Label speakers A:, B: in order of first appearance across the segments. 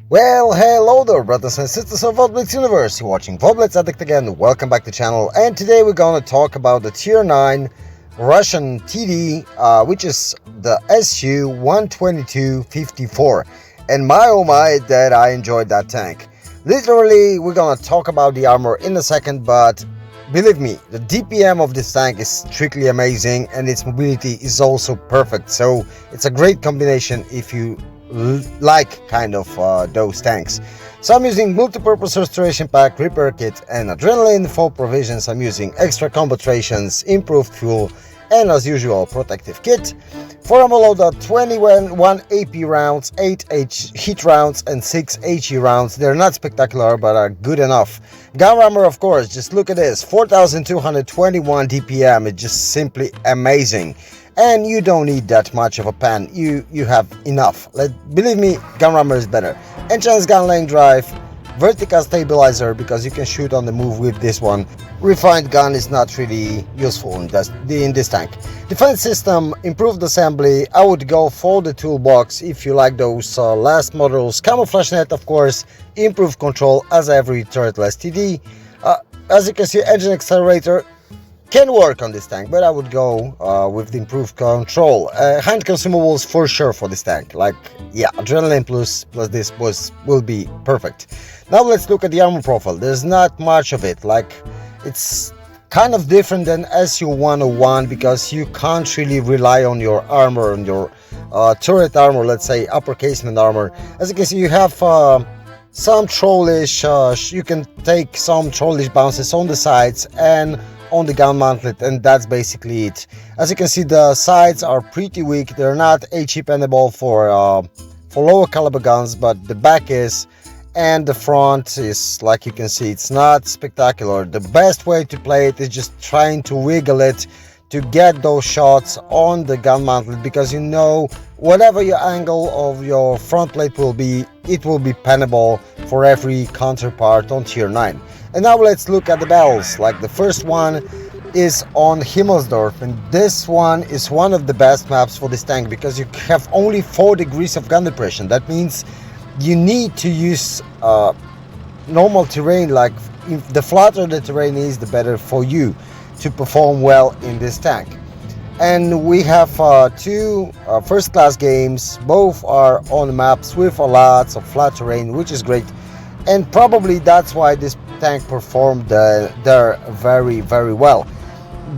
A: Well, hello there, brothers and sisters of WoT Blitz universe. You're watching WoT Blitz Addict again. Welcome back to the channel. And today we're gonna talk about the Tier 9 Russian TD, which is the SU-122-54. And my oh my, that I enjoyed that tank. Literally, we're gonna talk about the armor in a second, but believe me, the DPM of this tank is strictly amazing and its mobility is also perfect. So it's a great combination if you like kind of those tanks. So I'm using multi-purpose restoration pack, repair kit and adrenaline. For provisions I'm using extra combat rations, improved fuel and as usual protective kit. For ammo loadout, 21 AP rounds, 8 heat rounds and 6 HE rounds. They're not spectacular but are good enough. Gun armor, of course, just look at this, 4221 DPM. It's just simply amazing. And you don't need that much of a pan, you have enough. Believe me, gun armor is better. Enhanced gun lane drive, vertical stabilizer because you can shoot on the move with this one. Refined gun is not really useful in this tank. Defense system, improved assembly. I would go for the toolbox if you like those last models. Camouflage net, of course, improved control as every turretless TD. As you can see, engine accelerator can work on this tank, but I would go with the improved control. Hand consumables for sure for this tank, like yeah, adrenaline plus this will be perfect. Now let's look at the armor profile. There's not much of it, like it's kind of different than SU-101 because you can't really rely on your armor, on your turret armor, let's say upper casement armor. As you can see, you have some trollish, you can take some trollish bounces on the sides and on the gun mantlet, and that's basically it. As you can see, the sides are pretty weak. They're not HE penable for lower caliber guns, but the back is, and the front is, like you can see, it's not spectacular. The best way to play it is just trying to wiggle it to get those shots on the gun mantlet, because you know whatever your angle of your front plate will be, it will be penable for every counterpart on Tier 9. And now let's look at the battles. Like the first one is on Himmelsdorf, and this one is one of the best maps for this tank because you have only 4 degrees of gun depression. That means you need to use normal terrain. Like if the flatter the terrain is, the better for you to perform well in this tank. And we have 2 first class games. Both are on maps with a lot of flat terrain, which is great, and probably that's why this tank performed there very well.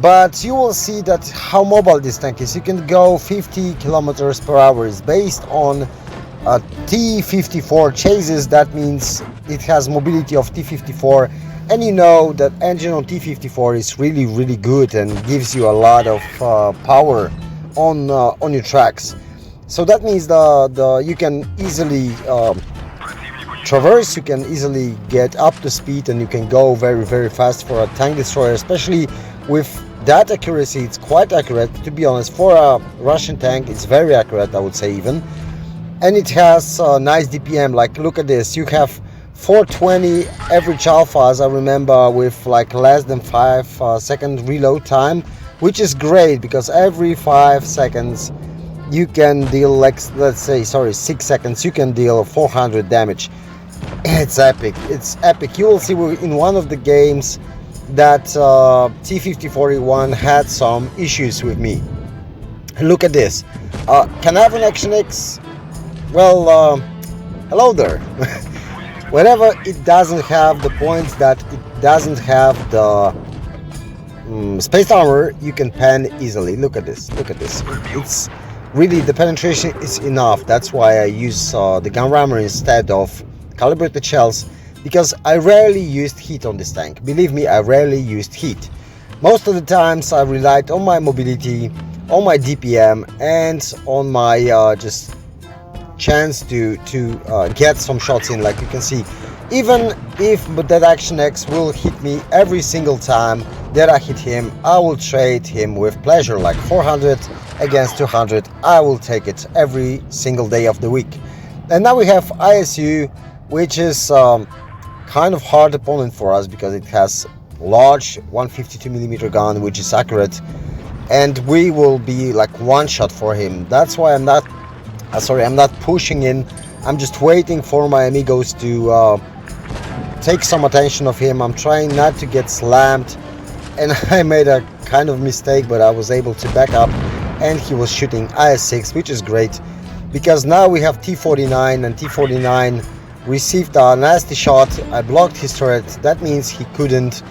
A: But you will see that how mobile this tank is. You can go 50 kilometers per hour. It's based on T-54 chases. That means it has mobility of T-54, and you know that engine on T-54 is really good and gives you a lot of power on your tracks. So that means you can easily traverse, you can easily get up to speed, and you can go very fast for a tank destroyer. Especially with that accuracy, it's quite accurate, to be honest. For a Russian tank, it's very accurate, I would say even. And it has nice DPM. Like look at this, you have 420 average alpha, as I remember, with like less than 5 second reload time, which is great because every 5 seconds you can deal, like let's say 6 seconds, you can deal 400 damage. It's epic, it's epic. You will see in one of the games that T-5041 had some issues with me. Look at this. Can I have an Action X? Well, hello there. Whenever it doesn't have the points, that it doesn't have the space armor, you can pan easily. Look at this, look at this. It's really, the penetration is enough. That's why I use the gun rammer instead of calibrated shells, because I rarely used heat on this tank. Believe me, I rarely used heat. Most of the times I relied on my mobility, on my DPM, and on my just chance to get some shots in. Like you can see, even if that Action X will hit me every single time that I hit him, I will trade him with pleasure. Like 400 against 200, I will take it every single day of the week. And now we have ISU, which is kind of hard opponent for us because it has large 152mm gun, which is accurate, and we will be like one shot for him. That's why I'm not pushing in. I'm just waiting for my amigos to take some attention of him. I'm trying not to get slammed, and I made a kind of mistake, but I was able to back up, and he was shooting IS-6, which is great, because now we have T-49, and T-49 received a nasty shot. I blocked his turret. That means he couldn't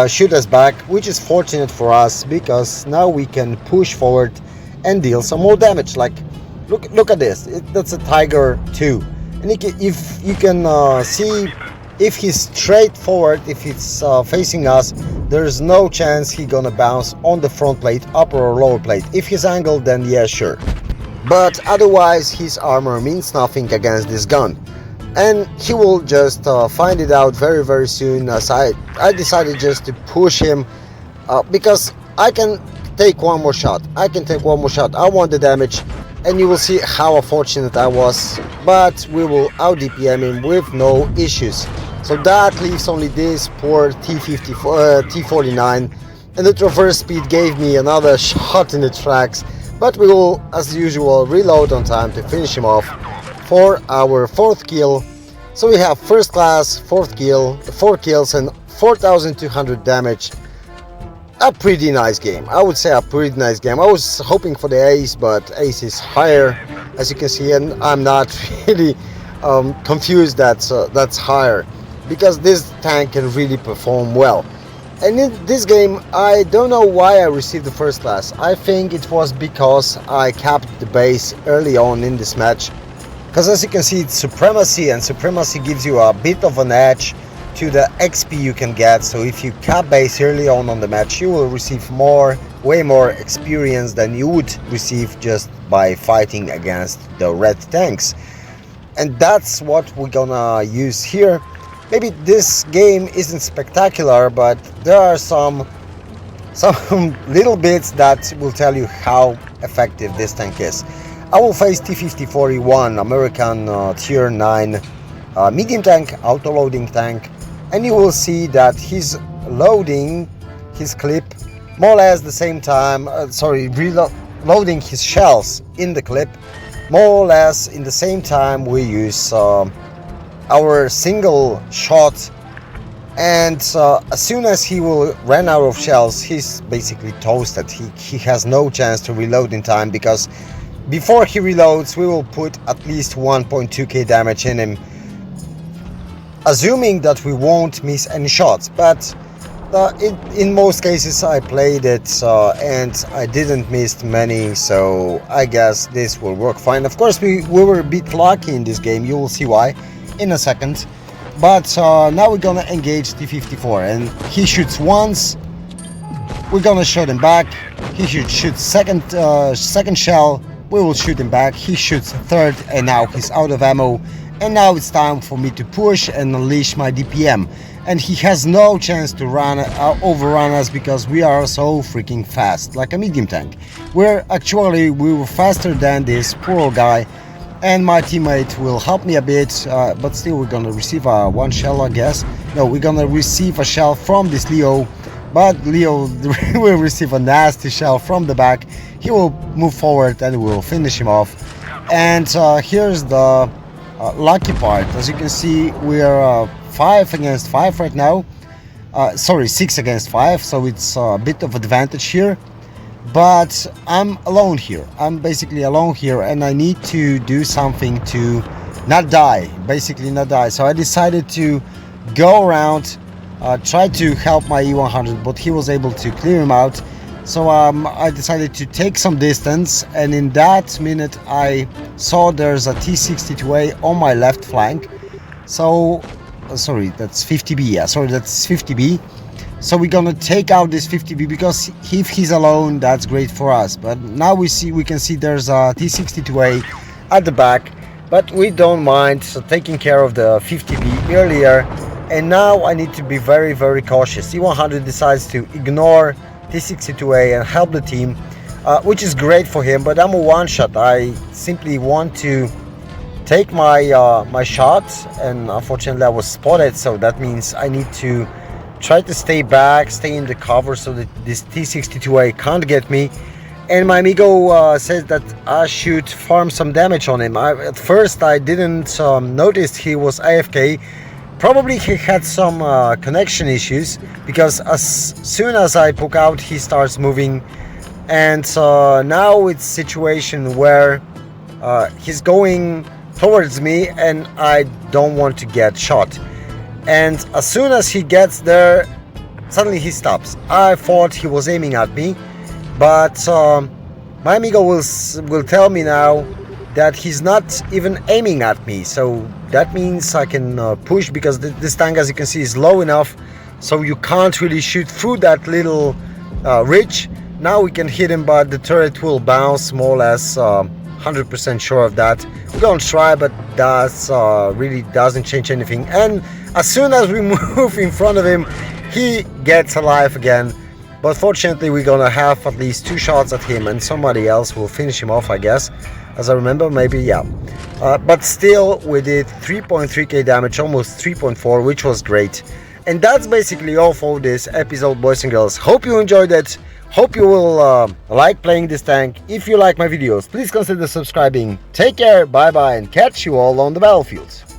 A: shoot us back, which is fortunate for us, because now we can push forward and deal some more damage. Like, look at this. That's a Tiger 2, and if you can see, if he's straight forward, if he's facing us, there's no chance he's gonna bounce on the front plate, upper or lower plate. If he's angled, then yeah, sure, but otherwise his armor means nothing against this gun, and he will just find it out very soon, as I decided just to push him, because I can take one more shot. I want the damage, and you will see how unfortunate I was, but we will out DPM him with no issues. So that leaves only this poor T-49, and the traverse speed gave me another shot in the tracks, but we will, as usual, reload on time to finish him off for our 4th kill. So we have first class, 4th kill, 4 kills and 4,200 damage. A pretty nice game. I would say a pretty nice game. I was hoping for the ace, but ace is higher, as you can see, and I'm not really confused that's higher, because this tank can really perform well. And in this game, I don't know why I received the first class. I think it was because I capped the base early on in this match, because as you can see, it's supremacy, and supremacy gives you a bit of an edge to the XP you can get. So if you cap base early on the match, you will receive way more experience than you would receive just by fighting against the red tanks. And that's what we're gonna use here. Maybe this game isn't spectacular, but there are some little bits that will tell you how effective this tank is. I will face T-54E1, American Tier 9 medium tank, auto-loading tank, and you will see that he's loading his clip more or less the same time, reloading his shells in the clip more or less in the same time we use our single shot, and as soon as he will run out of shells, he's basically toasted. He has no chance to reload in time, because before he reloads we will put at least 1.2k damage in him, assuming that we won't miss any shots. But in most cases I played it and I didn't miss many, so I guess this will work fine. Of course we were a bit lucky in this game, you will see why in a second. But now we're gonna engage T-54, and he shoots once, we're gonna shoot him back. He should shoot second shell, we will shoot him back. He shoots third, and now he's out of ammo, and now it's time for me to push and unleash my DPM, and he has no chance to overrun us, because we are so freaking fast, like a medium tank. We were faster than this poor guy, and my teammate will help me a bit, but still we're gonna receive one shell, I guess. No, we're gonna receive a shell from this Leo, but Leo will receive a nasty shell from the back. He will move forward and we'll finish him off. And here's the lucky part. As you can see, we are 5 against 5 right now. 6 against 5, so it's a bit of advantage here. But I'm alone here. I'm basically alone here, and I need to do something to not die, basically not die. So I decided to go around, try to help my E100, but he was able to clear him out. So I decided to take some distance, and in that minute I saw there's a T-62A on my left flank. So sorry, that's 50B. Yeah, sorry, that's 50B. So we're gonna take out this 50B, because if he's alone, that's great for us. But now we can see there's a T-62A at the back, but we don't mind taking care of the 50B earlier. And now I need to be very cautious. E100 decides to ignore T-62A and help the team, which is great for him, but I'm a one-shot. I simply want to take my shots, and unfortunately I was spotted, so that means I need to try to stay back, stay in the cover, so that this T-62A can't get me. and my amigo says that I should farm some damage on him. At first I didn't notice he was AFK. Probably he had some connection issues, because as soon as I poke out he starts moving, and now it's a situation where he's going towards me and I don't want to get shot. And as soon as he gets there, suddenly he stops. I thought he was aiming at me, but my amigo will tell me now that he's not even aiming at me. So that means I can push, because this tank, as you can see, is low enough, so you can't really shoot through that little ridge. Now we can hit him, but the turret will bounce, more or less 100% sure of that. We're gonna try, but that really doesn't change anything. And as soon as we move in front of him, he gets alive again. But fortunately we're gonna have at least 2 shots at him, and somebody else will finish him off, I guess. As I remember, maybe, yeah. But still, we did 3.3k damage, almost 3.4, which was great. And that's basically all for this episode, boys and girls. Hope you enjoyed it. Hope you will like playing this tank. If you like my videos, please consider subscribing. Take care, bye bye, and catch you all on the battlefield.